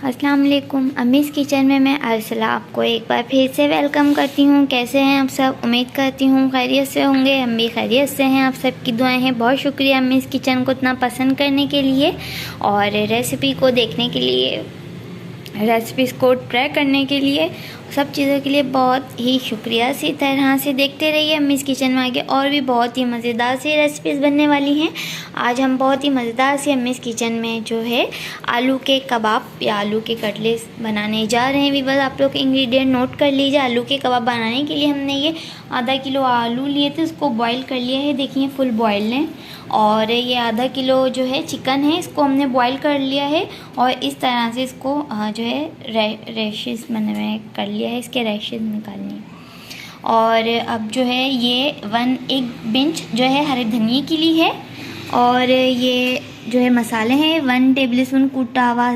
अस्सलाम वालेकुम। अम्मीज़ किचन में मैं अरसला आपको एक बार फिर से वेलकम करती हूँ। कैसे हैं आप सब? उम्मीद करती हूँ खैरियत से होंगे। हम भी खैरियत से हैं। आप सबकी दुआएं हैं। बहुत शुक्रिया अम्मीज़ किचन को इतना पसंद करने के लिए और रेसिपी को देखने के लिए, रेसिपीज़ को ट्राई करने के लिए, सब चीज़ों के लिए बहुत ही शुक्रिया। इसी तरह से देखते रहिए अम्मीज़ किचन में, आगे और भी बहुत ही मज़ेदार सी रेसिपीज़ बनने वाली हैं। आज हम बहुत ही मज़ेदार सी अम्मीज़ किचन में जो है आलू के कबाब या आलू के कटलेट्स बनाने जा रहे हैं। बस आप लोग इंग्रेडिएंट नोट कर लीजिए। आलू के कबाब बनाने के लिए हमने ये आधा किलो आलू लिए थे, उसको बॉईल कर लिया है। देखिए फुल बॉइल्ड है। और ये आधा किलो जो है चिकन है, इसको हमने बॉईल कर लिया है और इस तरह से इसको जो है रैशेस मैंने कर लिया है, इसके रैशेस निकालने। और अब जो है ये एक बिंच जो है हरे धनिए की ली है। और ये जो है मसाले हैं 1 टेबलस्पून कुटा हुआ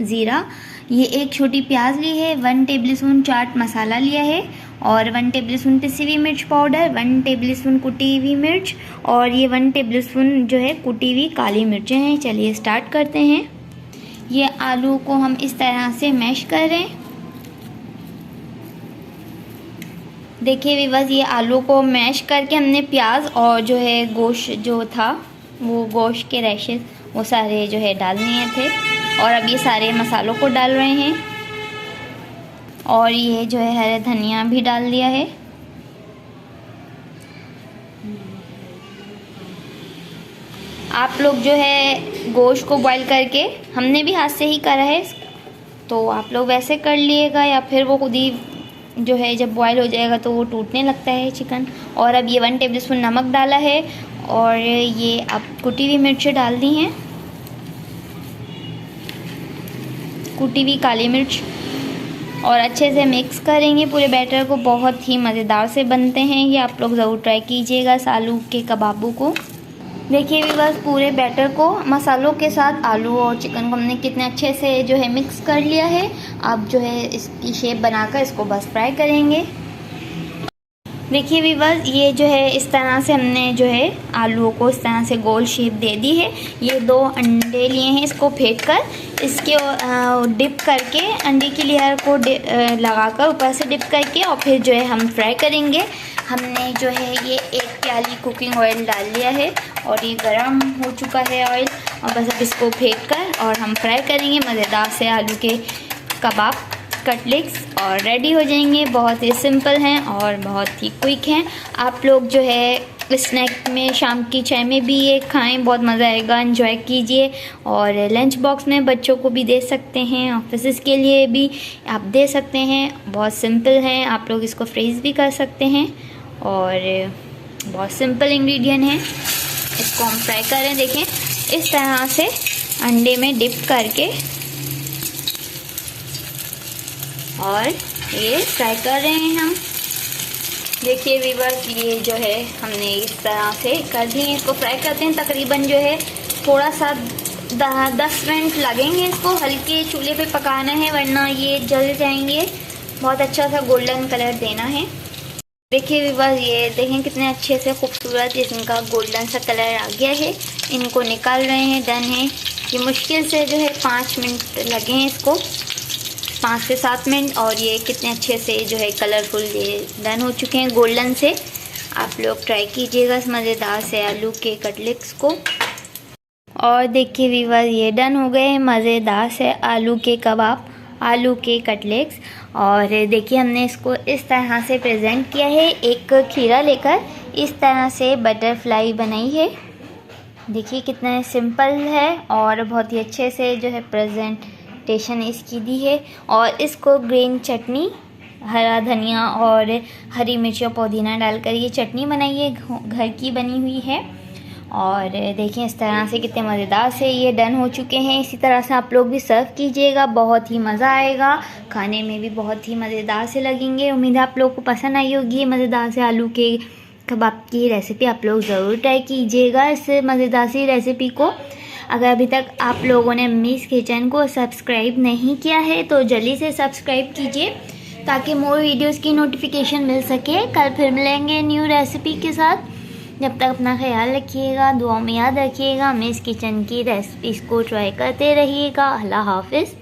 ज़ीरा, ये एक छोटी प्याज ली है, 1 टेबलस्पून चाट मसाला लिया है और 1 टेबलस्पून पिसी हुई मिर्च पाउडर, 1 टेबलस्पून कुटी हुई मिर्च और ये 1 टेबलस्पून जो है कुटी हुई काली मिर्चें हैं। चलिए स्टार्ट करते हैं। ये आलू को हम इस तरह से मैश कर रहे हैं। देखिए वीवर्स, ये आलू को मैश करके हमने प्याज और जो है गोश्त जो था, वो गोश्त के रैशेस वो सारे जो है डाल दिए थे। और अब ये सारे मसालों को डाल रहे हैं और ये जो है हरे धनिया भी डाल दिया है। आप लोग जो है गोश्त को बॉईल करके, हमने भी हाथ से ही करा है, तो आप लोग वैसे कर लिएगा या फिर वो खुद ही जो है जब बॉईल हो जाएगा तो वो टूटने लगता है चिकन। और अब ये 1 टेबलस्पून नमक डाला है और ये अब कुटी हुई मिर्चें डाल दी हैं, कुटी हुई काली मिर्च, और अच्छे से मिक्स करेंगे पूरे बैटर को। बहुत ही मज़ेदार से बनते हैं ये, आप लोग ज़रूर ट्राई कीजिएगा इस आलू के कबाबों को। देखिए भी बस पूरे बैटर को मसालों के साथ आलू और चिकन को हमने कितने अच्छे से जो है मिक्स कर लिया है। अब जो है इसकी शेप बनाकर इसको बस फ्राई करेंगे। देखिए भी बस ये जो है इस तरह से हमने जो है आलूओं को इस तरह से गोल शेप दे दी है। ये 2 अंडे लिए हैं, इसको फेंट कर इसके डिप करके अंडे की लेयर को लगाकर ऊपर से डिप करके और फिर जो है हम फ्राई करेंगे। हमने जो है ये 1 प्याली कुकिंग ऑयल डाल लिया है और ये गरम हो चुका है ऑयल, और बस अब इसको फेंट कर और हम फ्राई करेंगे मज़ेदार से आलू के कबाब कटलेट्स और रेडी हो जाएंगे। बहुत ही सिंपल हैं और बहुत ही क्विक हैं। आप लोग जो है स्नैक में शाम की चाय में भी ये खाएं, बहुत मज़ा आएगा, एंजॉय कीजिए। और लंच बॉक्स में बच्चों को भी दे सकते हैं, ऑफिस के लिए भी आप दे सकते हैं। बहुत सिंपल हैं, आप लोग इसको फ्रीज़ भी कर सकते हैं और बहुत सिंपल इंग्रेडिएंट हैं। इसको हम फ्राई करें। देखें इस तरह से अंडे में डिप करके और ये फ्राई कर रहे हैं हम। देखिए व्यूअर्स, ये जो है हमने इस तरह से कर दिए। इसको फ्राई करते हैं तकरीबन जो है थोड़ा सा 10 मिनट लगेंगे। इसको हल्के चूल्हे पे पकाना है वरना ये जल जाएंगे। बहुत अच्छा सा गोल्डन कलर देना है। देखिए व्यूअर्स, ये देखें कितने अच्छे से खूबसूरत इनका गोल्डन सा कलर आ गया है। इनको निकाल रहे हैं, डन है। ये मुश्किल से जो है 5 मिनट लगे हैं इसको, 5 से 7 मिनट। और ये कितने अच्छे से जो है कलरफुल ये डन हो चुके हैं गोल्डन से। आप लोग ट्राई कीजिएगा इस मज़ेदार से आलू के कटलेट्स को। और देखिए व्यूअर्स, ये डन हो गए मज़ेदार से आलू के कबाब, आलू के कटलेट्स। और देखिए हमने इसको इस तरह से प्रेजेंट किया है। एक खीरा लेकर इस तरह से बटरफ्लाई बनाई है। देखिए कितना सिंपल है और बहुत ही अच्छे से जो है प्रेजेंटेशन इसकी दी है। और इसको ग्रीन चटनी, हरा धनिया और हरी मिर्च और पुदीना डालकर ये चटनी बनाई है, घर की बनी हुई है। और देखिए इस तरह से कितने मज़ेदार से ये डन हो चुके हैं। इसी तरह से आप लोग भी सर्व कीजिएगा, बहुत ही मज़ा आएगा, खाने में भी बहुत ही मज़ेदार से लगेंगे। उम्मीद है आप लोग को पसंद आई होगी ये मज़ेदार से आलू के कबाब की रेसिपी। आप लोग ज़रूर ट्राई कीजिएगा इस मज़ेदार सी रेसिपी को। अगर अभी तक आप लोगों ने अम्मीज़ किचन को सब्सक्राइब नहीं किया है तो जल्दी से सब्सक्राइब कीजिए ताकि मोर वीडियोस की नोटिफिकेशन मिल सके। कल फिर मिलेंगे न्यू रेसिपी के साथ। जब तक अपना ख्याल रखिएगा, दुआओं में याद रखिएगा। अम्मीज़ किचन की रेसिपीज़ को ट्राई करते रहिएगा। अल्लाह हाफिज़।